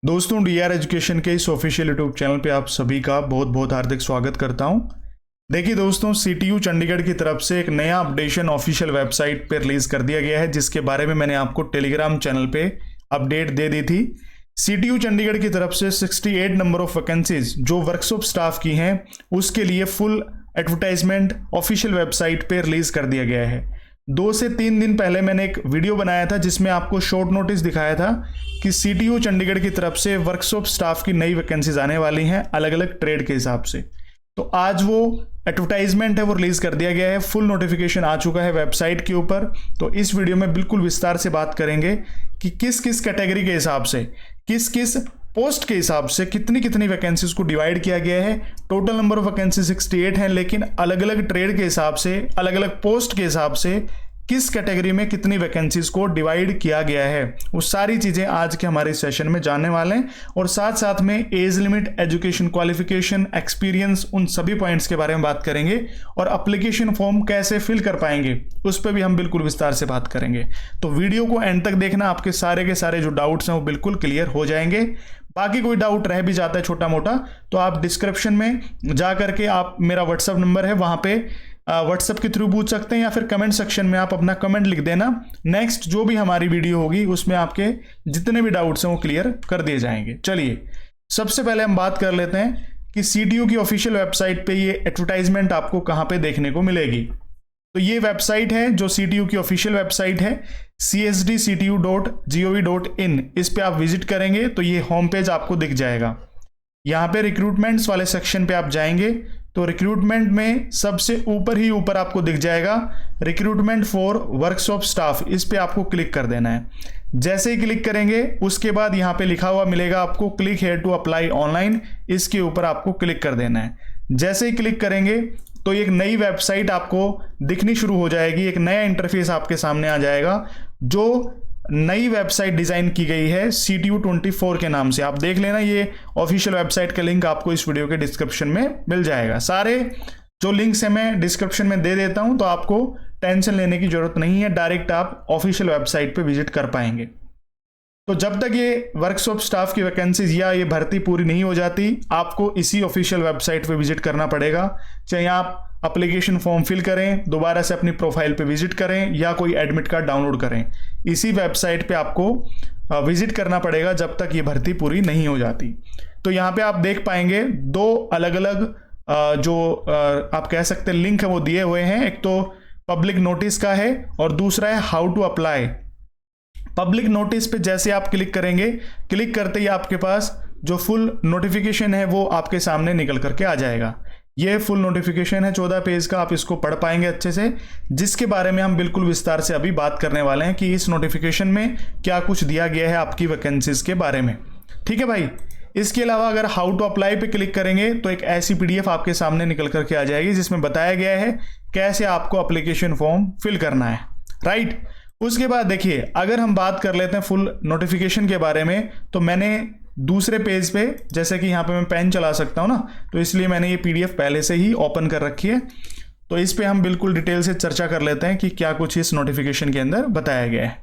दोस्तों, D R education के इस ऑफिशियल यूट्यूब चैनल पे आप सभी का बहुत बहुत हार्दिक स्वागत करता हूं। देखिए दोस्तों, सीटीयू चंडीगढ़ की तरफ से एक नया अपडेशन ऑफिशियल वेबसाइट पे रिलीज कर दिया गया है, जिसके बारे में मैंने आपको टेलीग्राम चैनल पे अपडेट दे दी थी। सीटीयू चंडीगढ़ की तरफ से 68 नंबर ऑफ वैकेंसीज जो वर्कशॉप स्टाफ की हैं, उसके लिए फुल एडवर्टाइजमेंट ऑफिशियल वेबसाइट पे रिलीज कर दिया गया है। 2 से 3 दिन पहले मैंने एक वीडियो बनाया था जिसमें आपको शॉर्ट नोटिस दिखाया था कि सीटीयू चंडीगढ़ की तरफ से वर्कशॉप स्टाफ की नई वैकेंसीज आने वाली हैं अलग अलग ट्रेड के हिसाब से। तो आज वो एडवर्टाइजमेंट है वो रिलीज कर दिया गया है, फुल नोटिफिकेशन आ चुका है वेबसाइट के ऊपर। तो इस वीडियो में बिल्कुल विस्तार से बात करेंगे कि किस किस कैटेगरी के हिसाब से, किस किस पोस्ट के हिसाब से कितनी कितनी वैकेंसीज को डिवाइड किया गया है। टोटल नंबर ऑफ वैकेंसी 68 हैं, लेकिन अलग अलग ट्रेड के हिसाब से, अलग अलग पोस्ट के हिसाब से किस कैटेगरी में कितनी वैकेंसीज को डिवाइड किया गया है, वो सारी चीजें आज के हमारे सेशन में जानने वाले हैं। और साथ साथ में age limit, education qualification, experience, उन सभी पॉइंट्स के बारे में बात करेंगे। और एप्लीकेशन फॉर्म कैसे फिल कर पाएंगे उस पर भी हम बिल्कुल विस्तार से बात करेंगे। तो वीडियो को एंड तक देखना, आपके सारे के सारे जो डाउट्स हैं वो बिल्कुल क्लियर हो जाएंगे। बाकी कोई डाउट रह भी जाता है छोटा मोटा, तो आप डिस्क्रिप्शन में जा करके आप मेरा व्हाट्सअप नंबर है वहां पे व्हाट्सएप के थ्रू पूछ सकते हैं, या फिर कमेंट सेक्शन में आप अपना कमेंट लिख देना। नेक्स्ट जो भी हमारी वीडियो होगी उसमें आपके जितने भी डाउट्स हैं वो क्लियर कर दिए जाएंगे। चलिए सबसे पहले हम बात कर लेते हैं कि सीटीयू की ऑफिशियल वेबसाइट पे ये एडवर्टाइजमेंट आपको कहाँ पे देखने को मिलेगी। तो ये वेबसाइट है जो सीटीयू की ऑफिशियल वेबसाइट है, csdctu.gov.in। इस पे आप विजिट करेंगे तो ये होम पेज आपको दिख जाएगा। यहाँ पे रिक्रूटमेंट्स वाले सेक्शन पे आप जाएंगे तो रिक्रूटमेंट में सबसे ऊपर ही ऊपर आपको दिख जाएगा रिक्रूटमेंट फॉर वर्कशॉप स्टाफ। इस पे आपको क्लिक कर देना है। जैसे ही क्लिक करेंगे उसके बाद यहाँ पे लिखा हुआ मिलेगा आपको click here to apply online, इसके ऊपर आपको क्लिक कर देना है। जैसे ही क्लिक करेंगे तो एक नई वेबसाइट आपको दिखनी शुरू हो जाएगी, एक नया इंटरफेस आपके सामने आ जाएगा। जो नई वेबसाइट डिजाइन की गई है CTU 24 के नाम से, आप देख लेना। ये ऑफिशियल वेबसाइट का लिंक आपको इस वीडियो के डिस्क्रिप्शन में मिल जाएगा। सारे जो लिंक्स हैं मैं डिस्क्रिप्शन में दे देता हूं, तो आपको टेंशन लेने की जरूरत नहीं है, डायरेक्ट आप ऑफिशियल वेबसाइट पे विजिट कर पाएंगे। तो जब तक ये वर्कशॉप स्टाफ की वैकेंसीज या ये भर्ती पूरी नहीं हो जाती, आपको इसी ऑफिशियल वेबसाइट पे विजिट करना पड़ेगा। चाहे आप एप्लीकेशन फॉर्म फिल करें, दोबारा से अपनी प्रोफाइल पे विजिट करें, या कोई एडमिट कार्ड डाउनलोड करें, इसी वेबसाइट पे आपको विजिट करना पड़ेगा जब तक ये भर्ती पूरी नहीं हो जाती। तो यहाँ पे आप देख पाएंगे 2 अलग अलग जो आप कह सकते हैं लिंक है वो दिए हुए हैं। एक तो पब्लिक नोटिस का है और दूसरा है how to apply. Public notice पे जैसे आप क्लिक करेंगे, क्लिक करते ही आपके पास जो फुल नोटिफिकेशन है वो आपके सामने निकल करके आ जाएगा। ये फुल नोटिफिकेशन है 14 पेज का, आप इसको पढ़ पाएंगे अच्छे से, जिसके बारे में हम बिल्कुल विस्तार से अभी बात करने वाले हैं कि इस नोटिफिकेशन में क्या कुछ दिया गया है आपकी वैकेंसीज के बारे में। ठीक है भाई। इसके अलावा अगर हाउ टू अप्लाई पे क्लिक करेंगे तो एक ऐसी PDF आपके सामने निकल करके आ जाएगी जिसमें बताया गया है कैसे आपको एप्लीकेशन फॉर्म फिल करना है। राइट। उसके बाद देखिए, अगर हम बात कर लेते हैं फुल नोटिफिकेशन के बारे में, तो मैंने दूसरे पेज पे, जैसे कि यहाँ पे मैं पेन चला सकता हूँ ना, तो इसलिए मैंने ये PDF पहले से ही ओपन कर रखी है। तो इस पे हम बिल्कुल डिटेल से चर्चा कर लेते हैं कि क्या कुछ इस नोटिफिकेशन के अंदर बताया गया है।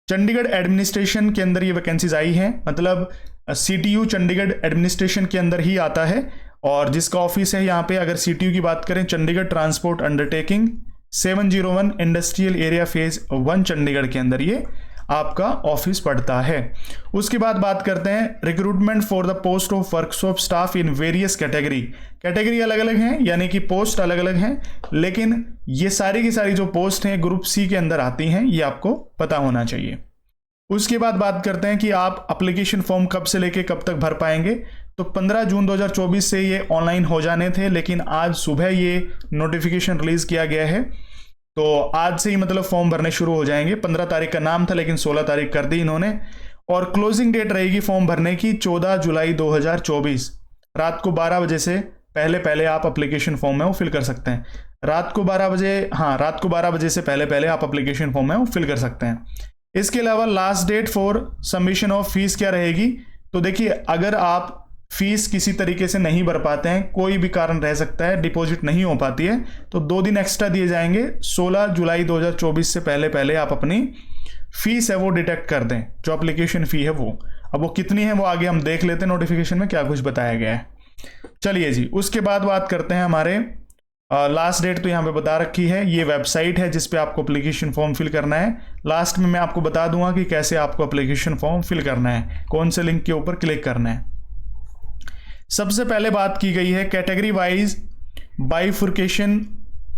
चंडीगढ़ एडमिनिस्ट्रेशन के अंदर ये वैकेंसीज आई हैं, मतलब CTU चंडीगढ़ एडमिनिस्ट्रेशन के अंदर ही आता है। और जिसका ऑफिस है यहाँ पे, अगर CTU की बात करें, Chandigarh transport undertaking 701 industrial area phase 1 Chandigarh के अंदर ये आपका ऑफिस पड़ता है। उसके बाद बात करते हैं recruitment for the post of workshop staff in various category. Category अलग अलग हैं, यानी कि पोस्ट अलग अलग हैं, लेकिन ये सारी की सारी जो पोस्ट हैं ग्रुप C के अंदर आती हैं, ये आपको पता होना चाहिए। उसके बाद बात करते हैं कि आप एप्लीकेशन फॉर्म कब से लेके कब तक भर पाएंगे। तो 15 जून 2024 से ये ऑनलाइन हो जाने थे, लेकिन आज सुबह ये नोटिफिकेशन रिलीज किया गया है। तो आज से ही मतलब फॉर्म भरने शुरू हो जाएंगे। 15 तारीख का नाम था, लेकिन 16 तारीख कर दी इन्होंने। और क्लोजिंग डेट रहेगी फॉर्म भरने की 14 जुलाई 2024। रात को 12 बजे से पहले पहले आप एप्लीकेशन फॉर्म है वो फिल कर सकते हैं। रात को 12 बजे से पहले पहले आप एप्लीकेशन फॉर्म है वो फिल कर सकते हैं। इसके अलावा last date for submission of fees क्या रहेगी। तो देखिए, अगर आप फीस किसी तरीके से नहीं भर पाते हैं, कोई भी कारण रह सकता है, डिपॉजिट नहीं हो पाती है, तो 2 दिन एक्स्ट्रा दिए जाएंगे। 16 जुलाई 2024 से पहले पहले आप अपनी फीस है वो डिटेक्ट कर दें, जो एप्लीकेशन फ़ी है वो। अब वो कितनी है वो आगे हम देख लेते हैं नोटिफिकेशन में क्या कुछ बताया गया है। चलिए जी, उसके बाद बात करते हैं हमारे लास्ट डेट तो यहाँ पे बता रखी है, ये वेबसाइट है जिस पे आपको एप्लीकेशन फॉर्म फिल करना है। लास्ट में मैं आपको बता दूंगा कि कैसे आपको एप्लीकेशन फॉर्म फिल करना है, कौन से लिंक के ऊपर क्लिक करना है। सबसे पहले बात की गई है category wise bifurcation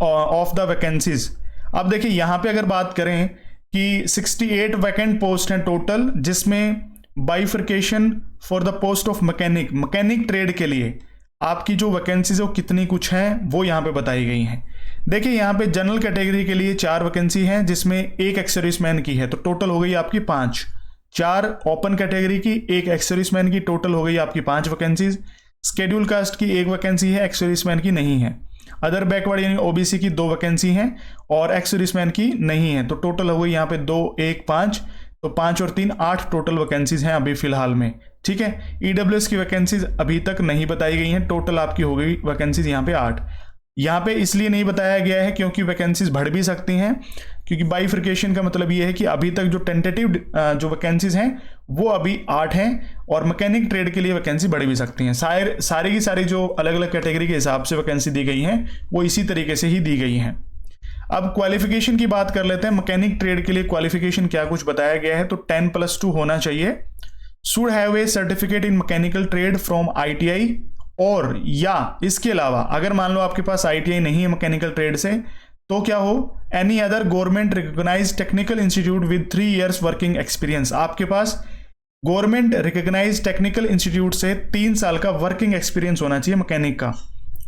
of the vacancies. अब देखिए यहाँ पे अगर बात करें कि 68 वैकेंट पोस्ट हैं टोटल, जिसमें bifurcation for the post of mechanic trade के लिए आपकी जो वैकेंसीज है वो कितनी कुछ हैं वो यहाँ पे बताई गई हैं। देखिए यहाँ पे जनरल कैटेगरी के लिए 4 वैकेंसी हैं, जिसमें एक एक्स सर्विसमैन की है, तो टोटल हो गई आपकी 5। 4 ओपन कैटेगरी की, एक एक्स सर्विसमैन की, टोटल हो गई आपकी 5 वैकेंसीज। शेड्यूल कास्ट की 1 वैकेंसी है, एक्स सर्विसमैन की नहीं है। अदर बैकवर्ड यानी ओबीसी की 2 वैकेंसी हैं और एक्स सर्विसमैन की नहीं है, तो टोटल हो गई यहाँ पे 2 1 5, तो 5 और 3 8 टोटल वैकेंसीज हैं अभी फिलहाल में। ठीक है, ईडब्ल्यूएस की वैकेंसीज अभी तक नहीं बताई गई हैं, टोटल आपकी हो गई वैकेंसीज यहाँ पे 8। यहाँ पे इसलिए नहीं बताया गया है क्योंकि वैकेंसीज बढ़ भी सकती हैं, क्योंकि बाइफर्केशन का मतलब ये है कि अभी तक जो टेंटेटिव जो वैकेंसीज हैं वो अभी 8 हैं और मैकेनिक ट्रेड के लिए वैकेंसी बढ़ भी सकती हैं। सारी की सारी जो अलग अलग कैटेगरी के हिसाब से वैकेंसी दी गई हैं वो इसी तरीके से ही दी गई हैं। अब क्वालिफिकेशन की बात कर लेते हैं। मैकेनिक ट्रेड के लिए क्वालिफिकेशन क्या कुछ बताया गया है, तो 10+2 होना चाहिए। Should have a certificate in mechanical trade from ITI, और या इसके अलावा अगर मान लो आपके पास ITI नहीं है मैकेनिकल ट्रेड से, तो क्या हो, any other government recognized technical institute with 3 years working experience. आपके पास गवर्नमेंट रिकॉग्नाइज्ड टेक्निकल इंस्टीट्यूट से 3 साल का वर्किंग एक्सपीरियंस होना चाहिए मैकेनिक का,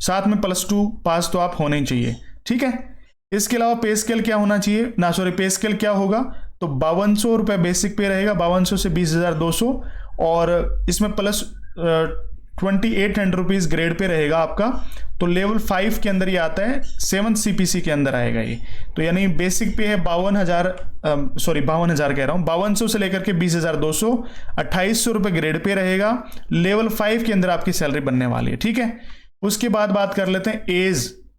साथ में +2 पास तो आप होने चाहिए। ठीक है, इसके अलावा पे स्केल क्या होना चाहिए, पे स्केल क्या होगा, तो 5200 रुपये बेसिक पे रहेगा, 5200 से 20,200, और इसमें प्लस 2800 रुपीज़ ग्रेड पे रहेगा आपका। तो लेवल 5 के अंदर ये आता है, 7th CPC के अंदर आएगा ये। तो यानी बेसिक पे है 52,000 कह रहा हूँ, 5200 से लेकर के 20,200, 2800 रुपये ग्रेड पे रहेगा। लेवल 5 के अंदर आपकी सैलरी बनने वाली है। ठीक है, उसके बाद बात कर लेते हैं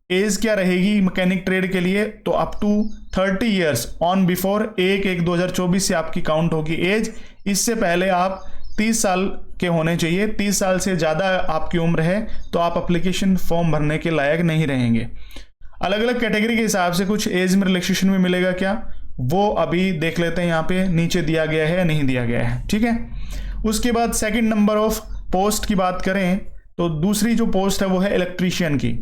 एज क्या रहेगी मैकेनिक ट्रेड के लिए, तो up to 30 years on before 1/1/2024 से आपकी काउंट होगी एज। इससे पहले आप 30 साल के होने चाहिए। 30 साल से ज़्यादा आपकी उम्र है तो आप एप्लीकेशन फॉर्म भरने के लायक नहीं रहेंगे। अलग अलग कैटेगरी के हिसाब से कुछ एज में रिलैक्सेशन भी मिलेगा क्या, वो अभी देख लेते हैं, यहाँ पे नीचे दिया गया है या नहीं दिया गया है। ठीक है, उसके बाद सेकेंड नंबर ऑफ पोस्ट की बात करें तो दूसरी जो पोस्ट है वो है इलेक्ट्रीशियन की।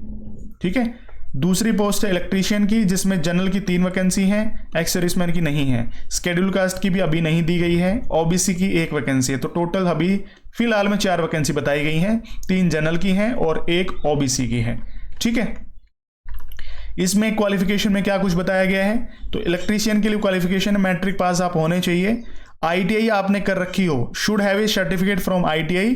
ठीक है, दूसरी पोस्ट है इलेक्ट्रीशियन की, जिसमें जनरल की 3 वैकेंसी हैं, एक्स सर्विसमैन की नहीं है, शेड्यूल कास्ट की भी अभी नहीं दी गई है, ओबीसी की 1 वैकेंसी है। तो टोटल अभी फिलहाल में 4 वैकेंसी बताई गई हैं, 3 जनरल की हैं और 1 ओबीसी की है। ठीक है, इसमें क्वालिफिकेशन में क्या कुछ बताया गया है, तो इलेक्ट्रीशियन के लिए क्वालिफिकेशन मैट्रिक पास आप होने चाहिए, ITI आपने कर रखी हो, should have a certificate from ITI,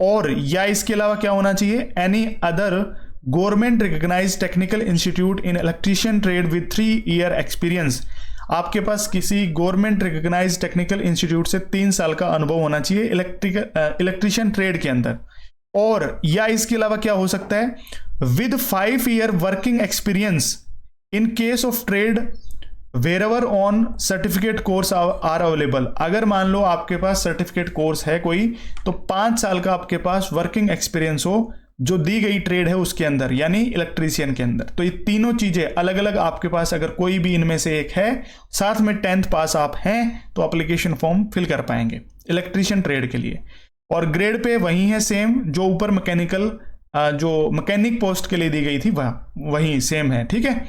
और या इसके अलावा क्या होना चाहिए, any other government recognized technical institute in electrician trade with 3 year experience. आपके पास किसी गवर्नमेंट रिकॉग्नाइज्ड टेक्निकल इंस्टीट्यूट से 3 साल का अनुभव होना चाहिए इलेक्ट्रीशियन ट्रेड के अंदर, और या इसके अलावा क्या हो सकता है, with 5 year working experience in case of trade wherever on certificate course are available. अगर मान लो आपके पास सर्टिफिकेट कोर्स है कोई, तो 5 साल का आपके पास वर्किंग एक्सपीरियंस हो जो दी गई ट्रेड है उसके अंदर, यानी इलेक्ट्रीशियन के अंदर। तो ये तीनों चीजें अलग अलग आपके पास अगर कोई भी इनमें से एक है, साथ में 10th पास आप हैं, तो एप्लीकेशन फॉर्म फिल कर पाएंगे इलेक्ट्रीशियन ट्रेड के लिए। और ग्रेड पे वही है सेम जो ऊपर जो मैकेनिक पोस्ट के लिए दी गई थी वही सेम है। ठीक है,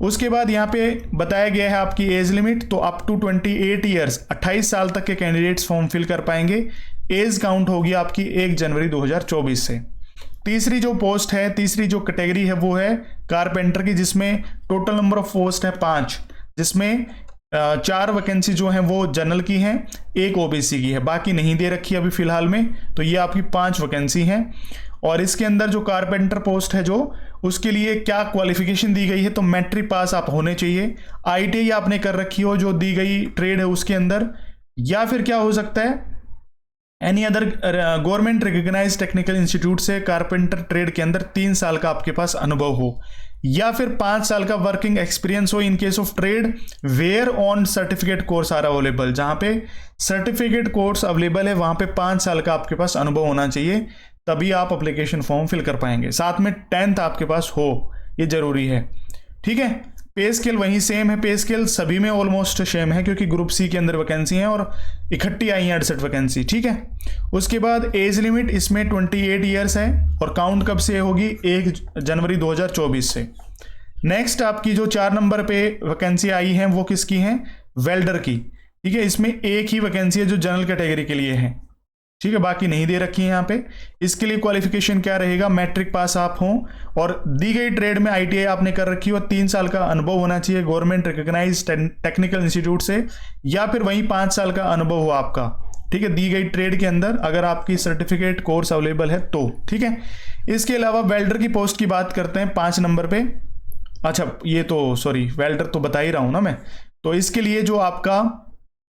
उसके बाद यहाँ पे बताया गया है आपकी एज लिमिट, तो अप टू 28 years 28 साल तक के कैंडिडेट्स फॉर्म फिल कर पाएंगे। एज काउंट होगी आपकी 1 जनवरी 2024 से। तीसरी जो पोस्ट है, तीसरी जो कैटेगरी है वो है कारपेंटर की, जिसमें टोटल नंबर ऑफ पोस्ट है 5, जिसमें 4 वैकेंसी जो हैं वो जनरल की हैं, 1 ओबीसी की है, बाकी नहीं दे रखी अभी फिलहाल में। तो ये आपकी 5 वैकेंसी हैं। और इसके अंदर जो कारपेंटर पोस्ट है जो, उसके लिए क्या क्वालिफिकेशन दी गई है, तो मैट्रिक पास आप होने चाहिए, ITI आपने कर रखी हो जो दी गई ट्रेड है उसके अंदर, या फिर क्या हो सकता है, any other government recognize technical institute से कारपेंटर ट्रेड के अंदर 3 साल का आपके पास अनुभव हो, या फिर 5 साल का वर्किंग एक्सपीरियंस हो in case of trade where on certificate course are available. जहां पे सर्टिफिकेट कोर्स अवेलेबल है वहां पे 5 साल का आपके पास अनुभव होना चाहिए, तभी आप एप्लीकेशन फॉर्म फिल कर पाएंगे। साथ में 10th आपके पास हो, ये जरूरी है। ठीक है, पे स्केल वहीं सेम है, पे स्केल सभी में ऑलमोस्ट सेम है क्योंकि ग्रुप सी के अंदर वैकेंसी है और इकट्ठी आई है 68 वैकेंसी। ठीक है, उसके बाद एज लिमिट इसमें 28 ईयर्स है और काउंट कब से होगी, 1 जनवरी 2024 से। नेक्स्ट आपकी जो 4 नंबर पे वैकेंसी आई है वो किसकी है, वेल्डर की। ठीक है, इसमें एक ही वैकेंसी है जो जनरल कैटेगरी के लिए है। ठीक है, बाकी नहीं दे रखी है यहाँ पे। इसके लिए क्वालिफिकेशन क्या रहेगा, मैट्रिक पास आप हों और दी गई ट्रेड में ITI आपने कर रखी हो, 3 साल का अनुभव होना चाहिए गवर्नमेंट रिकॉग्नाइज टेक्निकल इंस्टीट्यूट से, या फिर वहीं 5 साल का अनुभव हो आपका। ठीक है, दी गई ट्रेड के अंदर अगर आपकी सर्टिफिकेट कोर्स अवेलेबल है तो। ठीक है, इसके अलावा वेल्डर की पोस्ट की बात करते हैं 5 नंबर पे। अच्छा, ये तो सॉरी वेल्डर तो बता ही रहा हूं ना मैं। तो इसके लिए जो आपका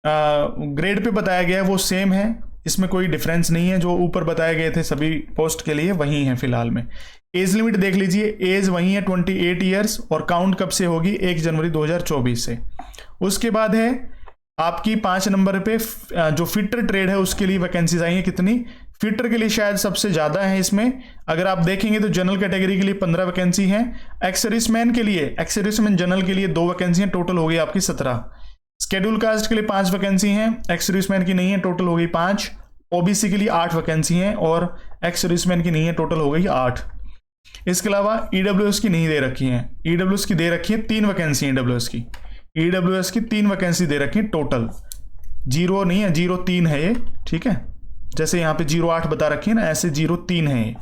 ग्रेड पे बताया गया है वो सेम है, इसमें कोई डिफरेंस नहीं है। जो ऊपर बताए गए थे सभी पोस्ट के लिए वही है फिलहाल में। एज लिमिट देख लीजिए, एज वही है 28 ईयर्स और काउंट कब से होगी, 1 जनवरी 2024 से। उसके बाद है आपकी 5 नंबर पे जो फिटर ट्रेड है उसके लिए वैकेंसीज आई हैं कितनी, फिटर के लिए शायद सबसे ज़्यादा है इसमें। अगर आप देखेंगे तो जनरल कैटेगरी के लिए 15 वैकेंसी हैं, एक्स-सर्विसमैन के लिए, एक्स-सर्विसमैन जनरल के लिए 2 वैकेंसी हैं, टोटल हो गई आपकी 17। शेड्यूल कास्ट के लिए 5 वैकेंसी हैं, एक्स-सर्विसमैन की नहीं है, टोटल हो गई 5। OBC के लिए 8 वैकेंसी हैं और एक्स-सर्विसमैन की नहीं है, टोटल हो गई 8। इसके अलावा EWS की नहीं दे रखी है, EWS की दे रखी है 3 वैकेंसी है। EWS की 3 वैकेंसी दे रखी है टोटल, 0 नहीं है, 03 है ये। ठीक है, जैसे यहाँ पे 08 बता रखी है ना, ऐसे 03 है ये।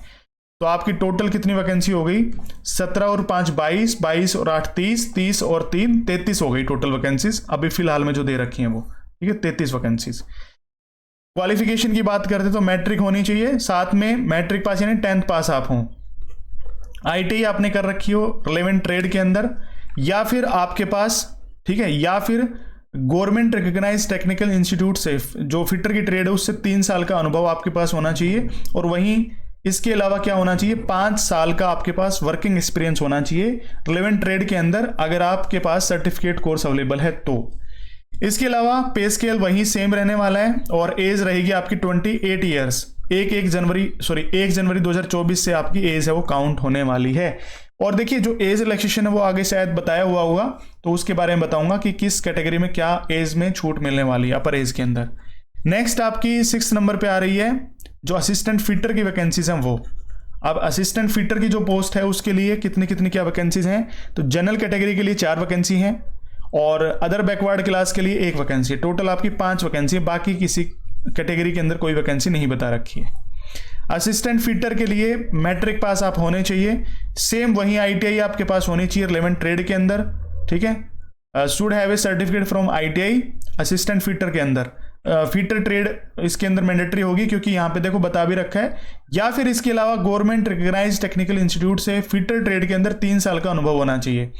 तो आपकी टोटल कितनी वैकेंसी हो गई, 17 और 5 22, 22 और 8 30, 30 और 3 33 हो गई टोटल वैकेंसीज अभी फिलहाल में जो दे रखी हैं वो। ठीक है, 33 वैकेंसीज। क्वालिफिकेशन की बात करते तो मैट्रिक होनी चाहिए, साथ में मैट्रिक पास यानी 10th पास आप हों, ITI आपने कर रखी हो रिलेवेंट ट्रेड के अंदर, या फिर आपके पास, ठीक है, या फिर गवर्नमेंट रिकॉग्नाइज टेक्निकल इंस्टीट्यूट से जो फिटर की ट्रेड है उससे 3 साल का अनुभव आपके पास होना चाहिए। और वहीं इसके अलावा क्या होना चाहिए, 5 साल का आपके पास वर्किंग एक्सपीरियंस होना चाहिए रिलेवेंट ट्रेड के अंदर, अगर आपके पास सर्टिफिकेट कोर्स अवेलेबल है तो। इसके अलावा पे स्केल वही सेम रहने वाला है और एज रहेगी आपकी 28 ईयर्स। 1 जनवरी 2024 से आपकी एज है वो काउंट होने वाली है। और देखिए जो एज रिलैक्सेशन है वो आगे शायद बताया हुआ होगा, तो उसके बारे में बताऊंगा कि किस कैटेगरी में क्या एज में छूट मिलने वाली है अपर एज के अंदर। नेक्स्ट आपकी 6 नंबर पे आ रही है जो असिस्टेंट फिटर की वैकेंसीज हैं वो। अब असिस्टेंट फिटर की जो पोस्ट है उसके लिए कितनी कितनी क्या वैकेंसीज हैं, तो जनरल कैटेगरी के लिए 4 वैकेंसी हैं और अदर बैकवर्ड क्लास के लिए 1 वैकेंसी है। टोटल आपकी 5 वैकेंसी है, बाकी किसी कैटेगरी के अंदर कोई वैकेंसी नहीं बता रखी है। असिस्टेंट फिटर के लिए मैट्रिक पास आप होने चाहिए, सेम वही ITI आपके पास होनी चाहिए रिलेवेंट ट्रेड के अंदर। ठीक है, should have a certificate from ITI assistant fitter के अंदर। फिटर ट्रेड इसके अंदर मैंडेटरी होगी क्योंकि यहाँ पे देखो बता भी रखा है, या फिर इसके अलावा गवर्नमेंट रिकॉग्नाइज्ड टेक्निकल इंस्टीट्यूट से फिटर ट्रेड के अंदर 3 साल का अनुभव होना चाहिए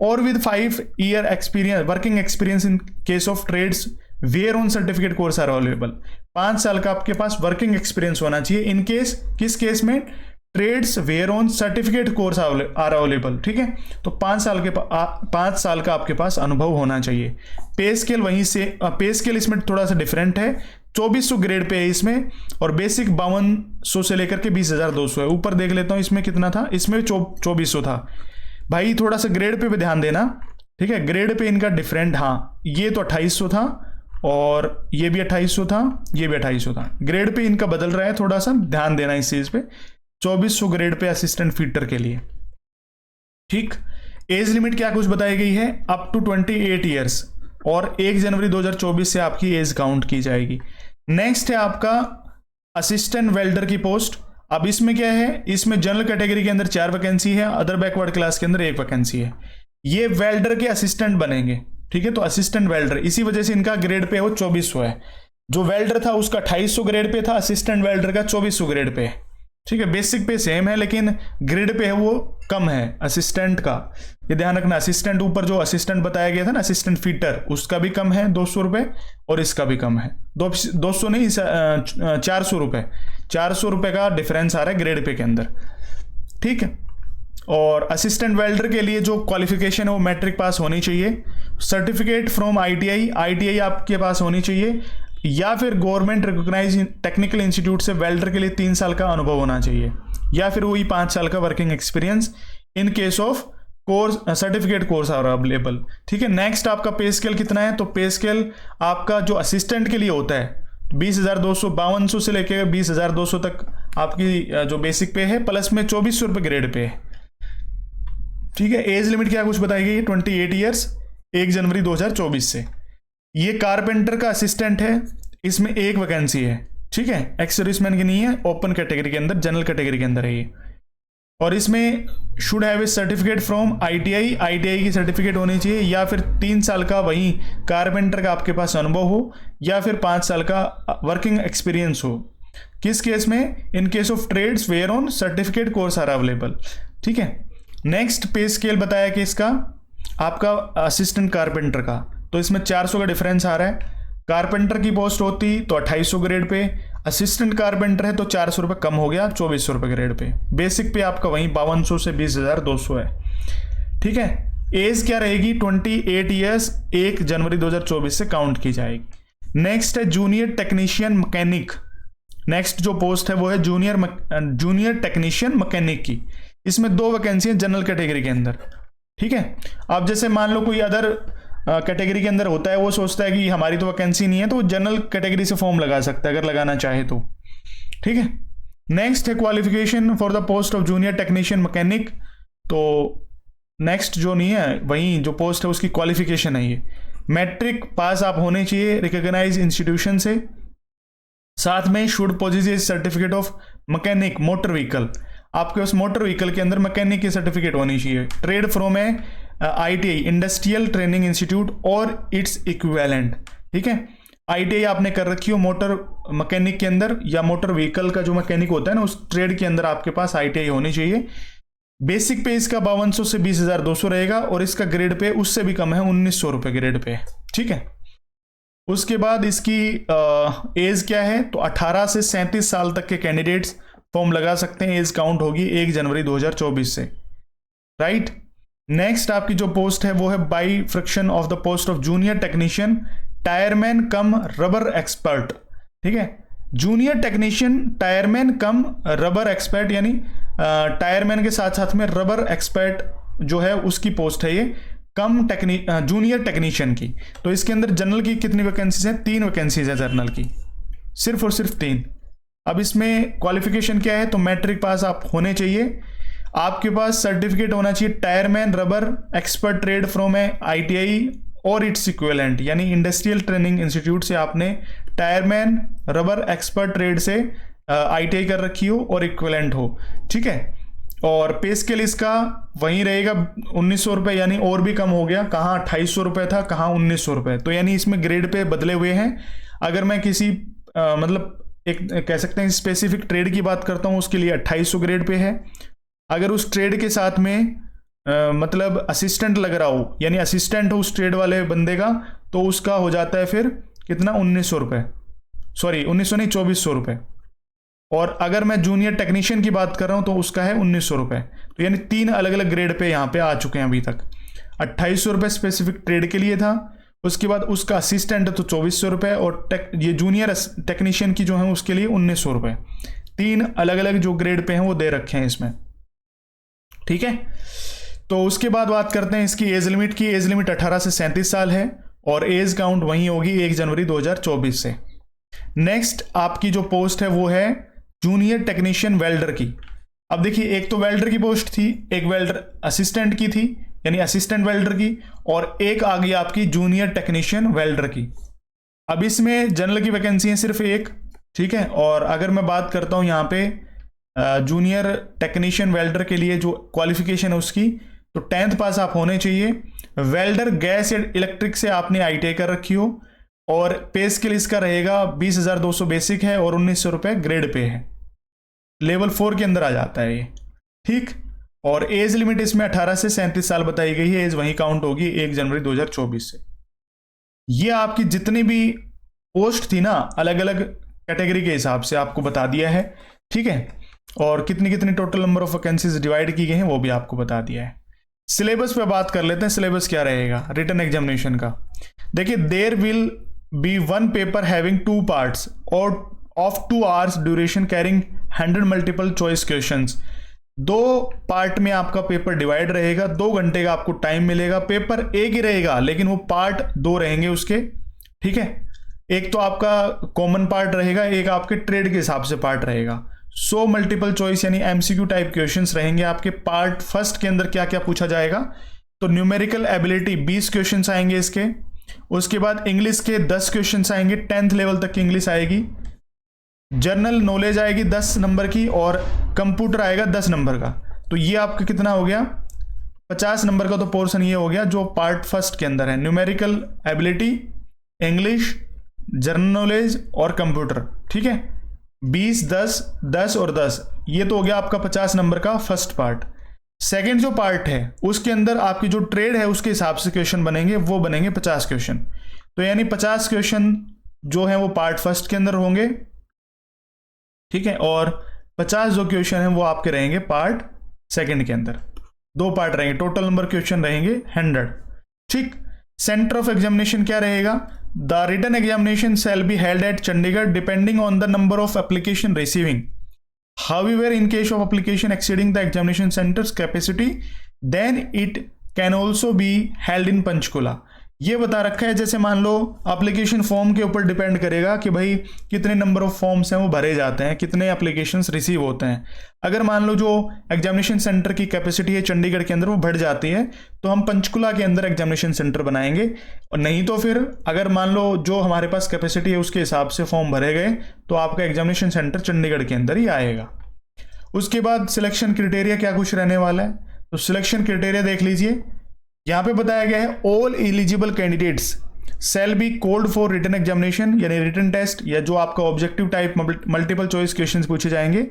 और with 5 year experience working experience in case of trades where on certificate course are available. 5 साल का आपके पास वर्किंग एक्सपीरियंस होना चाहिए इन केस, किस केस में, trades where on certificate course are available. ठीक है, तो 5 साल का आपके पास अनुभव होना चाहिए। पे स्केल वहीं से, पे स्केल इसमें थोड़ा सा डिफरेंट है, 2400 ग्रेड पे है इसमें और बेसिक 5200 से लेकर के 20,200 है। ऊपर देख लेता हूँ इसमें कितना था, इसमें 2400 था। भाई थोड़ा सा ग्रेड पे भी ध्यान देना, ठीक है, ग्रेड पे इनका डिफरेंट, हाँ ये तो 2800 था और ये भी 2800 था, ये भी 2800 था, ग्रेड पे इनका बदल रहा है, थोड़ा सा ध्यान देना इस चीज पे। 2400 ग्रेड पे असिस्टेंट फिटर के लिए। ठीक, एज लिमिट क्या कुछ बताई गई है, अप टू 28 ईयर्स और 1 जनवरी 2024 से आपकी एज काउंट की जाएगी। नेक्स्ट है आपका असिस्टेंट वेल्डर की पोस्ट। अब इसमें क्या है, इसमें जनरल कैटेगरी के अंदर 4 वैकेंसी है, अदर बैकवर्ड क्लास के अंदर 1 वैकेंसी है। ये वेल्डर के असिस्टेंट बनेंगे। ठीक है, तो असिस्टेंट वेल्डर, इसी वजह से इनका ग्रेड पे वो 2400 है। जो वेल्डर था उसका 2800 ग्रेड पे था, असिस्टेंट वेल्डर का 2400 ग्रेड पे है। ठीक है, बेसिक पे सेम है लेकिन ग्रेड पे है वो कम है असिस्टेंट का, ये ध्यान रखना। असिस्टेंट ऊपर जो असिस्टेंट बताया गया था ना, असिस्टेंट फीटर, उसका भी कम है 200 रुपये और इसका भी कम है 200 नहीं 400 रुपये, 400 रुपये का डिफरेंस आ रहा है ग्रेड पे के अंदर। ठीक है, और असिस्टेंट वेल्डर के लिए जो क्वालिफिकेशन है वो मैट्रिक पास होनी चाहिए, सर्टिफिकेट फ्रॉम आईटीआई, आईटीआई आपके पास होनी चाहिए, या फिर गवर्नमेंट रिकॉग्नाइज टेक्निकल इंस्टीट्यूट से वेल्डर के लिए 3 साल का अनुभव होना चाहिए, या फिर वही 5 साल का working experience in case of course certificate course are available. ठीक है, नेक्स्ट आपका पे स्केल कितना है, तो पे स्केल आपका जो असिस्टेंट के लिए होता है 20,252 से लेकर 20,200 तक आपकी जो बेसिक पे है, प्लस में 2400 रुपये ग्रेड पे है। ठीक है, एज लिमिट क्या कुछ बताई गई, 28 ईयर्स 1 जनवरी 2024 से। ये कारपेंटर का असिस्टेंट है, इसमें एक वैकेंसी है। ठीक है, एक्स सर्विसमैन की नहीं है, ओपन कैटेगरी के अंदर, जनरल कैटेगरी के अंदर है ये। और इसमें should have a certificate from ITI, ITI की सर्टिफिकेट होनी चाहिए, या फिर 3 साल का वही कारपेंटर का आपके पास अनुभव हो, या फिर 5 साल का वर्किंग एक्सपीरियंस हो। किस केस में, in case of trades where on certificate course are available. ठीक है, नेक्स्ट पे स्केल बताया कि इसका आपका असिस्टेंट कारपेंटर का, तो इसमें 400 का डिफरेंस आ रहा है। कारपेंटर की पोस्ट होती तो 2800 ग्रेड पे, असिस्टेंट कारपेंटर है तो 400 रुपये कम हो गया, 2400 रुपये ग्रेड पे। बेसिक पे आपका वहीं 5200 से 20,200 है। ठीक है, एज क्या रहेगी, 28 ईयर्स 1 जनवरी 2024 से काउंट की जाएगी। नेक्स्ट है जूनियर टेक्नीशियन मैकेनिक, नेक्स्ट जो पोस्ट है वो है जूनियर टेक्नीशियन मैकेनिक की। इसमें 2 वैकेंसी है जनरल कैटेगरी के अंदर। ठीक है, अब जैसे मान लो कोई अदर कैटेगरी के अंदर होता है, वो सोचता है कि हमारी तो वैकेंसी नहीं है, तो वो जनरल कैटेगरी से फॉर्म लगा सकता है अगर लगाना चाहे तो। ठीक है, नेक्स्ट है qualification for the post of junior technician mechanic, तो नेक्स्ट जो नहीं है वही जो पोस्ट है उसकी क्वालिफिकेशन है ये, मैट्रिक पास आप होने चाहिए रिकॉग्नाइज इंस्टीट्यूशन से, साथ में should possess certificate of mechanic motor vehicle, आपके उस मोटर व्हीकल के अंदर मैकेनिक की सर्टिफिकेट होनी चाहिए। Trade from A ITI industrial training institute और इट्स इक्विवेलेंट। ठीक है, आईटीआई आपने कर रखी हो मोटर मैकेनिक के अंदर, या मोटर व्हीकल का जो मैकेनिक होता है ना, उस ट्रेड के अंदर आपके पास आईटीआई होनी चाहिए। बेसिक पे इसका 5200 से 20,200 रहेगा, और इसका ग्रेड पे उससे भी कम है, 1900 रुपये ग्रेड पे। ठीक है, उसके बाद इसकी एज क्या है, तो 18 से 37 साल तक के कैंडिडेट्स फॉर्म लगा सकते हैं। एज काउंट होगी 1 जनवरी 2024 से। राइट, नेक्स्ट आपकी जो पोस्ट है वो है by friction of the post of junior technician tyreman come rubber expert. ठीक है, जूनियर टेक्नीशियन टायरमैन कम रबर एक्सपर्ट, यानी टायरमैन के साथ साथ में रबर एक्सपर्ट जो है उसकी पोस्ट है ये, कम जूनियर टेक्नीशियन की। तो इसके अंदर जनरल की कितनी वैकेंसीज है, 3 वैकेंसीज है जनरल की, सिर्फ और सिर्फ 3। अब इसमें क्वालिफिकेशन क्या है, तो मैट्रिक पास आप होने चाहिए, आपके पास सर्टिफिकेट होना चाहिए tyreman rubber expert trade from A ITI और इट्स इक्विवेलेंट, यानी इंडस्ट्रियल ट्रेनिंग इंस्टीट्यूट से आपने टायरमैन रबर एक्सपर्ट ट्रेड से आईटीआई कर रखी हो और इक्विवेलेंट हो। ठीक है, और पे स्केल इसका वहीं रहेगा 1900 रुपये, यानी और भी कम हो गया, कहाँ 2800 रुपये था, कहाँ 1900 रुपये। तो यानी इसमें ग्रेड पे बदले हुए हैं। अगर मैं किसी मतलब एक कह सकते हैं स्पेसिफिक ट्रेड की बात करता हूँ, उसके लिए 2800 ग्रेड पे है। अगर उस ट्रेड के साथ में मतलब असिस्टेंट लग रहा हो, यानी असिस्टेंट हो उस ट्रेड वाले बंदे का, तो उसका हो जाता है फिर कितना, 1900 रुपये, सॉरी 1900 नहीं 2400 रुपये। और अगर मैं जूनियर टेक्नीशियन की बात कर रहा हूँ तो उसका है 1900 रुपये। तो यानी 3 अलग अलग ग्रेड पे यहाँ पे आ चुके हैं अभी तक। 2800 रुपये स्पेसिफिक ट्रेड के लिए था, उसके बाद उसका असिस्टेंट है तो 2400 रुपये, और ये जूनियर टेक्नीशियन की जो है उसके लिए 1900 रुपये। 3 अलग अलग जो ग्रेड पे हैं वो दे रखे हैं इसमें। ठीक है, तो उसके बाद बात करते हैं इसकी एज लिमिट की। एज लिमिट 18 से 37 साल है, और एज काउंट वहीं होगी 1 जनवरी 2024 से। नेक्स्ट आपकी जो पोस्ट है वो है जूनियर टेक्नीशियन वेल्डर की। अब देखिए, एक तो वेल्डर की पोस्ट थी, एक वेल्डर असिस्टेंट की थी, यानी असिस्टेंट वेल्डर की, और एक आ गई आपकी जूनियर टेक्नीशियन वेल्डर की। अब इसमें जनरल की वैकेंसी है सिर्फ एक। ठीक है, और अगर मैं बात करता हूँ यहाँ पे जूनियर टेक्नीशियन वेल्डर के लिए जो क्वालिफिकेशन है उसकी, तो 10th पास आप होने चाहिए। वेल्डर गैस या इलेक्ट्रिक से आपने आईटीआई कर रखी हो, और पे स्केल इसका रहेगा 20,200 बेसिक है और 1900 रुपये ग्रेड पे है। लेवल 4 के अंदर आ जाता है ये, ठीक। और एज लिमिट इसमें 18 से 37 साल बताई गई है, एज वहीं काउंट होगी 1 जनवरी 2024 से। ये आपकी जितनी भी पोस्ट थी ना अलग अलग कैटेगरी के हिसाब से आपको बता दिया है, ठीक है। और कितनी कितनी total number of vacancies divide की गई हैं वो भी आपको बता दिया है। सिलेबस पे बात कर लेते हैं, सिलेबस क्या रहेगा रिटन एग्जामिनेशन का। देखिए, there will be one paper having 2 parts और of 2 hours duration carrying 100 multiple choice questions. 2 part में आपका पेपर डिवाइड रहेगा, 2 घंटे का आपको टाइम मिलेगा। पेपर एक ही रहेगा लेकिन वो पार्ट 2 रहेंगे उसके, ठीक है। एक तो आपका कॉमन पार्ट रहेगा, एक आपके ट्रेड के हिसाब से पार्ट रहेगा। 100 मल्टीपल चॉइस यानी एमसीक्यू टाइप क्वेश्चंस रहेंगे आपके। पार्ट फर्स्ट के अंदर क्या क्या पूछा जाएगा, तो न्यूमेरिकल एबिलिटी 20 क्वेश्चंस आएंगे इसके। उसके बाद इंग्लिश के 10 क्वेश्चंस आएंगे, 10th लेवल तक की इंग्लिश आएगी। जनरल नॉलेज आएगी 10 नंबर की और कंप्यूटर आएगा 10 नंबर का। तो ये आपका कितना हो गया, 50 नंबर का तो पोर्शन ये हो गया जो पार्ट फर्स्ट के अंदर है। Numerical ability, English, general knowledge और कंप्यूटर, ठीक है। 20, 10, 10 और 10, ये तो हो गया आपका 50 नंबर का फर्स्ट पार्ट। सेकंड जो पार्ट है उसके अंदर आपकी जो ट्रेड है उसके हिसाब से क्वेश्चन बनेंगे, वो बनेंगे 50 क्वेश्चन। तो यानी 50 क्वेश्चन जो है वो पार्ट फर्स्ट के अंदर होंगे, ठीक है। और 50 जो क्वेश्चन है वो आपके रहेंगे पार्ट सेकंड के अंदर। 2 पार्ट रहेंगे, टोटल नंबर क्वेश्चन रहेंगे 100, ठीक। सेंटर ऑफ एग्जामिनेशन क्या रहेगा, the written examination shall be held at Chandigarh depending on the number of application receiving. However, in case of application exceeding the examination center's capacity, then it can also be held in Panchkula. ये बता रखा है, जैसे मान लो application form के ऊपर depend करेगा कि भाई कितने नंबर ऑफ फॉर्म्स हैं वो भरे जाते हैं, कितने एप्लीकेशंस रिसीव होते हैं। अगर मान लो जो एग्जामिनेशन सेंटर की कैपेसिटी है चंडीगढ़ के अंदर वो बढ़ जाती है तो हम पंचकुला के अंदर एग्जामिनेशन सेंटर बनाएंगे, और नहीं तो फिर अगर मान लो जो हमारे पास कैपेसिटी है उसके हिसाब से फॉर्म भरे गए तो आपका एग्जामिनेशन सेंटर चंडीगढ़ के अंदर ही आएगा। उसके बाद सिलेक्शन क्राइटेरिया क्या कुछ रहने वाला है, तो सिलेक्शन क्राइटेरिया देख लीजिए। यहां पे बताया गया है all eligible candidates shall be called for written examination, यानी रिटन टेस्ट या जो आपका objective type multiple choice question पूछे जाएंगे।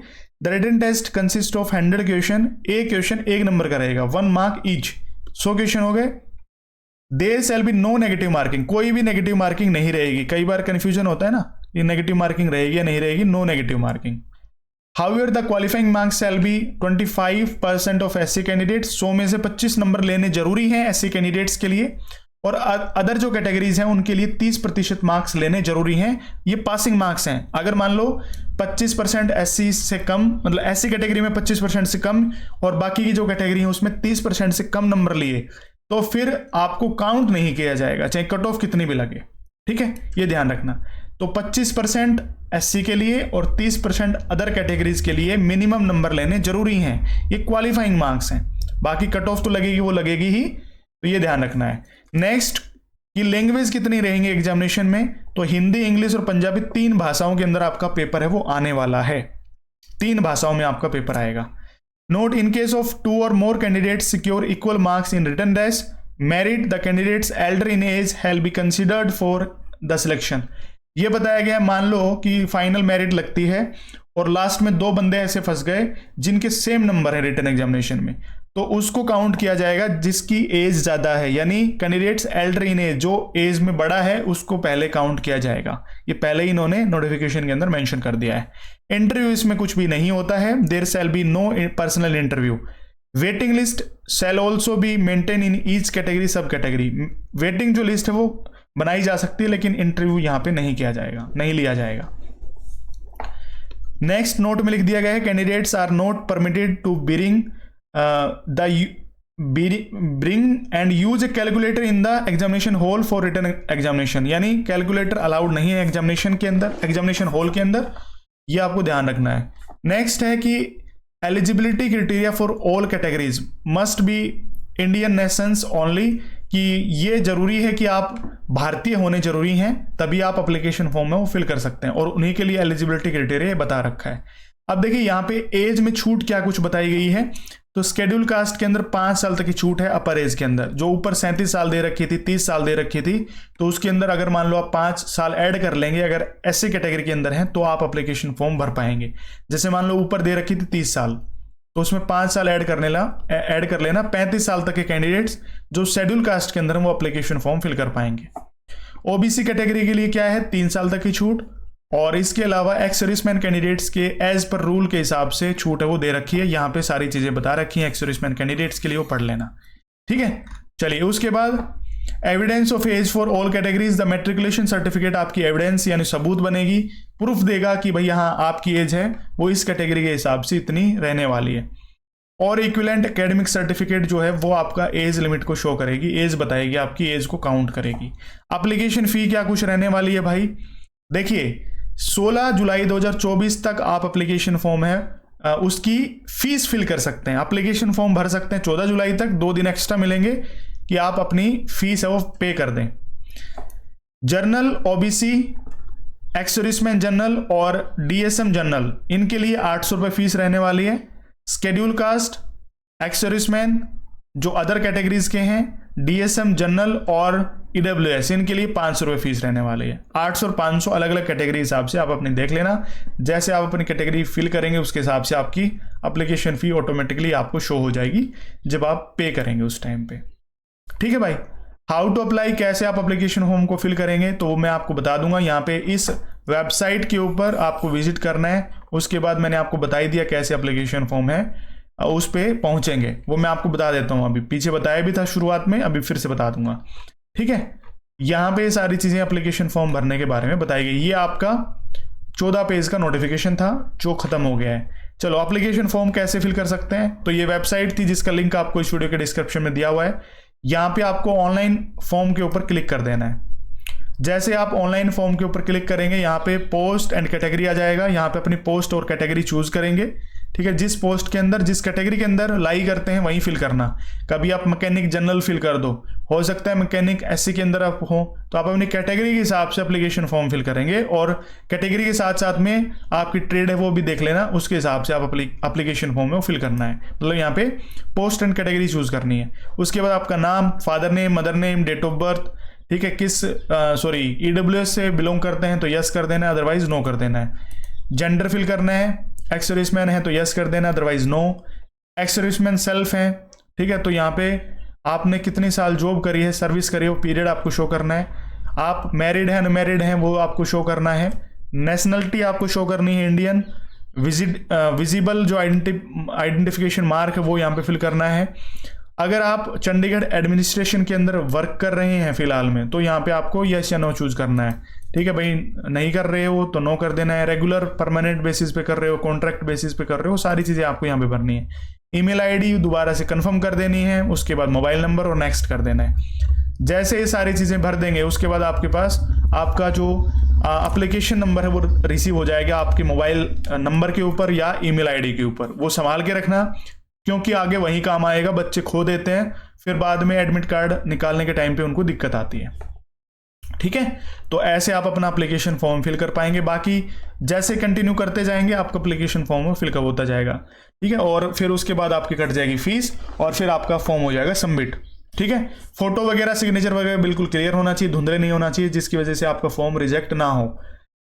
The written test consist of 100 question, एक क्वेश्चन 1 नंबर का रहेगा, 1 मार्क ईच, 100 क्वेश्चन हो गए। There shall be no negative marking, कोई भी नेगेटिव मार्किंग नहीं रहेगी। कई बार कंफ्यूजन होता है ना, ये नेगेटिव मार्किंग रहेगी या नहीं रहेगी, no negative marking. However, the qualifying marks shall be 25% of SC candidates, 100 में से 25 नंबर लेने जरूरी हैं SC कैंडिडेट्स के लिए, और अदर जो कैटेगरीज हैं उनके लिए 30% मार्क्स लेने जरूरी हैं। ये पासिंग मार्क्स हैं। अगर मान लो 25% SC से कम, मतलब SC कैटेगरी में 25% से कम और बाकी की जो कैटेगरी है उसमें 30% से कम नंबर लिए तो फिर आपको काउंट नहीं किया जाएगा, चाहे कट ऑफ कितनी भी लगे, ठीक है, ये ध्यान रखना। तो 25% SC के लिए और 30% अदर कैटेगरीज के लिए मिनिमम नंबर लेने जरूरी हैं। ये क्वालिफाइंग मार्क्स हैं, बाकी कट ऑफ तो लगेगी, वो लगेगी ही, तो ये ध्यान रखना है। नेक्स्ट की लैंग्वेज कितनी रहेंगी एग्जामिनेशन में, तो हिंदी, इंग्लिश और पंजाबी 3 भाषाओं के अंदर आपका पेपर है वो आने वाला है। 3 भाषाओं में आपका पेपर आएगा। नोट, इन केस ऑफ 2 और more candidates secure equal marks in written test merit, the candidates elder in age shall be considered for the selection. ये बताया गया, मान लो कि फाइनल मेरिट लगती है और लास्ट में 2 बंदे ऐसे फंस गए जिनके सेम नंबर है रिटन एग्जामिनेशन में, तो उसको काउंट किया जाएगा जिसकी एज ज्यादा है, यानी कैंडिडेट्स एल्डर इन एज, जो एज में बड़ा है उसको पहले काउंट किया जाएगा। ये पहले ही इन्होंने नोटिफिकेशन के अंदर मेंशन कर दिया है। इंटरव्यू इसमें कुछ भी नहीं होता है, there shall be no personal interview. Waiting list shall also be maintain in each category sub category. Waiting जो लिस्ट है वो बनाई जा सकती है लेकिन इंटरव्यू यहां पे नहीं किया जाएगा, नहीं लिया जाएगा। नेक्स्ट नोट में लिख दिया गया है, candidates are not permitted to bring and use a calculator in the examination hall for written examination, यानी कैलकुलेटर अलाउड नहीं है एग्जामिनेशन के अंदर, एग्जामिनेशन हॉल के अंदर, ये आपको ध्यान रखना है। नेक्स्ट है कि eligibility criteria for all categories must be Indian Nations only, कि ये जरूरी है कि आप भारतीय होने जरूरी हैं तभी आप एप्लीकेशन फॉर्म में वो फिल कर सकते हैं, और उन्हीं के लिए एलिजिबिलिटी क्राइटेरिया बता रखा है। अब देखिए यहाँ पे एज में छूट क्या कुछ बताई गई है, तो शेड्यूल कास्ट के अंदर 5 साल तक की छूट है अपर एज के अंदर। जो ऊपर 37 साल दे रखी थी, 30 साल दे रखी थी, तो उसके अंदर अगर मान लो आप 5 साल ऐड कर लेंगे, अगर ऐसी कैटेगरी के अंदर हैं तो आप एप्लीकेशन फॉर्म भर पाएंगे। जैसे मान लो ऊपर दे रखी थी 30 साल, तो उसमें 5 साल ऐड कर लेना 35 साल तक के कैंडिडेट्स जो शेड्यूल कास्ट के अंदर वो एप्लीकेशन फॉर्म फिल कर पाएंगे। ओबीसी कैटेगरी के लिए क्या है, 3 साल तक की छूट, और इसके अलावा एक्स सर्विसमैन कैंडिडेट्स के एज पर रूल के हिसाब से छूट है वो दे रखी है। यहाँ पे सारी चीजें बता रखी हैं एक्स सर्विसमैन कैंडिडेट्स के लिए, वो पढ़ लेना। ठीक है, चलिए उसके बाद evidence of age for all categories. The matriculation certificate आपकी एविडेंस यानी सबूत बनेगी, प्रूफ देगा कि भाई यहाँ आपकी एज है वो इस कैटेगरी के हिसाब से इतनी रहने वाली है। और इक्विवेलेंट एकेडमिक सर्टिफिकेट जो है वो आपका एज लिमिट को शो करेगी, एज बताएगी, आपकी एज को काउंट करेगी। एप्लीकेशन फी क्या कुछ रहने वाली है भाई, देखिए 16 जुलाई 2024 तक आप एप्लीकेशन फॉर्म है उसकी फीस फिल कर सकते हैं। एप्लीकेशन फॉर्म भर सकते हैं 14 जुलाई तक, 2 दिन एक्स्ट्रा मिलेंगे कि आप अपनी फीस है वो पे कर दें। Journal, OBC, ex serviceman general और डीएसएम जनरल, इनके लिए 800 रुपये फीस रहने वाली है। शेड्यूल कास्ट, एक्स सर्विसमैन जो अदर कैटेगरीज के हैं, डीएसएम जनरल और ईडब्ल्यूएस, इनके लिए 500 रुपये फीस रहने वाली है। 800 और 500 अलग अलग कैटेगरी हिसाब से आप अपनी देख लेना। जैसे आप अपनी कैटेगरी फिल करेंगे उसके हिसाब से आपकी एप्लीकेशन फी ऑटोमेटिकली आपको शो हो जाएगी जब आप पे करेंगे उस टाइम पे। ठीक है भाई, हाउ टू अप्लाई, कैसे आप एप्लीकेशन फॉर्म को फिल करेंगे तो वो मैं आपको बता दूंगा। यहाँ पे इस वेबसाइट के ऊपर आपको विजिट करना है, उसके बाद मैंने आपको बता ही दिया कैसे एप्लीकेशन फॉर्म है उस पे पहुंचेंगे, वो मैं आपको बता देता हूं। अभी पीछे बताया भी था शुरुआत में, अभी फिर से बता दूंगा। ठीक है, यहां पे सारी चीजें एप्लीकेशन फॉर्म भरने के बारे में बताई गई। ये आपका 14 पेज का नोटिफिकेशन था जो खत्म हो गया है। चलो एप्लीकेशन फॉर्म कैसे फिल कर सकते हैं, तो ये वेबसाइट थी जिसका लिंक आपको इस वीडियो के डिस्क्रिप्शन में दिया हुआ है। यहां पे आपको ऑनलाइन फॉर्म के ऊपर क्लिक कर देना है। जैसे आप ऑनलाइन फॉर्म के ऊपर क्लिक करेंगे, यहाँ पे पोस्ट एंड कैटेगरी आ जाएगा। यहाँ पे अपनी पोस्ट और कैटेगरी चूज करेंगे। ठीक है, जिस पोस्ट के अंदर, जिस कैटेगरी के अंदर लाई करते हैं वहीं फिल करना। कभी आप मैकेनिक जनरल फिल कर दो, हो सकता है मैकेनिक एससी के अंदर आप हो, तो आप अपनी कैटेगरी के हिसाब से एप्लीकेशन फॉर्म फिल करेंगे। और कैटेगरी के साथ साथ में आपकी ट्रेड है वो भी देख लेना, उसके हिसाब से आप एप्लीकेशन फॉर्म में वो फिल करना है। मतलब यहाँ पे पोस्ट एंड कैटेगरी चूज करनी है। उसके बाद आपका नाम, father name, mother name, date of birth, ठीक है, किस ईडब्ल्यूएस से बिलोंग करते हैं तो यस कर देना है, अदरवाइज नो कर देना है। जेंडर फिल करना है, एक्स सर्विसमैन है तो यस कर देना, otherwise no. Ex serviceman self है, ठीक है, तो यहाँ पे आपने कितने साल जॉब करी है, सर्विस करी है, वो पीरियड आपको शो करना है। आप मैरिड है, अनमैरिड हैं, वो आपको शो करना है। नेशनलिटी आपको शो करनी है इंडियन। विजिबल जो आइडेंटिफिकेशन मार्क है वो यहाँ पे फिल करना है। अगर आप चंडीगढ़ एडमिनिस्ट्रेशन के अंदर वर्क कर रहे हैं फिलहाल में, तो यहाँ पे आपको यस या नो चूज करना है। ठीक है भाई, नहीं कर रहे हो तो नो कर देना है। रेगुलर परमानेंट बेसिस पे कर रहे हो, कॉन्ट्रैक्ट बेसिस पे कर रहे हो, सारी चीजें आपको यहाँ पे भरनी है। ईमेल आईडी दोबारा से कंफर्म कर देनी है, उसके बाद मोबाइल नंबर और नेक्स्ट कर देना है। जैसे ये सारी चीजें भर देंगे उसके बाद आपके पास आपका जो एप्लीकेशन नंबर है वो रिसीव हो जाएगा आपके मोबाइल नंबर के ऊपर या ईमेल आईडी के ऊपर। वो संभाल के रखना, क्योंकि आगे वही काम आएगा। बच्चे खो देते हैं, फिर बाद में एडमिट कार्ड निकालने के टाइम पे उनको दिक्कत आती है। ठीक है, तो ऐसे आप अपना एप्लीकेशन फॉर्म फिल कर पाएंगे। बाकी जैसे कंटिन्यू करते जाएंगे आपका एप्लीकेशन फॉर्म फिल होता जाएगा। ठीक है, और फिर उसके बाद आपकी कट जाएगी फीस और फिर आपका फॉर्म हो जाएगा सबमिट। ठीक है, फोटो वगैरह, सिग्नेचर वगैरह बिल्कुल क्लियर होना चाहिए, धुंधले नहीं होना चाहिए, जिसकी वजह से आपका फॉर्म रिजेक्ट ना हो।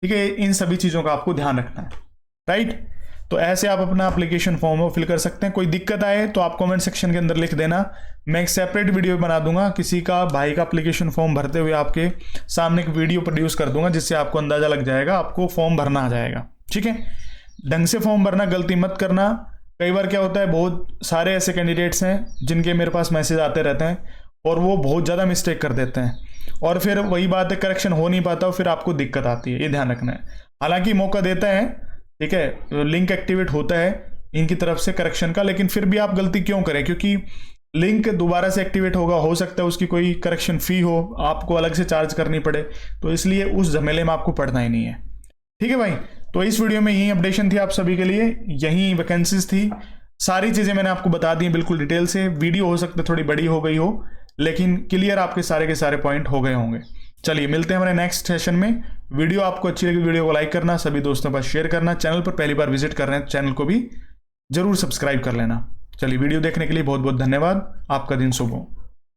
ठीक है, इन सभी चीजों का आपको ध्यान रखना है। राइट, तो ऐसे आप अपना एप्लीकेशन फॉर्म फिल कर सकते हैं। कोई दिक्कत आए तो आप कमेंट सेक्शन के अंदर लिख देना, मैं एक सेपरेट वीडियो बना दूंगा। किसी का भाई का एप्लीकेशन फॉर्म भरते हुए आपके सामने एक वीडियो प्रोड्यूस कर दूंगा, जिससे आपको अंदाजा लग जाएगा, आपको फॉर्म भरना आ जाएगा। ठीक है, ढंग से फॉर्म भरना, गलती मत करना। कई बार क्या होता है, बहुत सारे ऐसे कैंडिडेट्स हैं जिनके मेरे पास मैसेज आते रहते हैं और वो बहुत ज़्यादा मिस्टेक कर देते हैं, और फिर वही बात है, करेक्शन हो नहीं पाता, फिर आपको दिक्कत आती है। ये ध्यान रखना है। हालांकि मौका देता है, ठीक है, लिंक एक्टिवेट होता है इनकी तरफ से करेक्शन का, लेकिन फिर भी आप गलती क्यों करें, क्योंकि लिंक दोबारा से एक्टिवेट होगा, हो सकता है उसकी कोई करेक्शन फी हो, आपको अलग से चार्ज करनी पड़े, तो इसलिए उस झमेले में आपको पड़ना ही नहीं है। ठीक है भाई, तो इस वीडियो में यही अपडेशन थी आप सभी के लिए, यही वैकेंसीज थी, सारी चीजें मैंने आपको बता दी बिल्कुल डिटेल से। वीडियो हो सकता है थोड़ी बड़ी हो गई हो, लेकिन क्लियर आपके सारे के सारे पॉइंट हो गए होंगे। चलिए मिलते हैं हमारे नेक्स्ट सेशन में। वीडियो आपको अच्छी लगी, वीडियो को लाइक करना, सभी दोस्तों के पास शेयर करना, चैनल पर पहली बार विजिट कर रहे हैं चैनल को भी जरूर सब्सक्राइब कर लेना। चलिए, वीडियो देखने के लिए बहुत बहुत धन्यवाद। आपका दिन शुभ हो।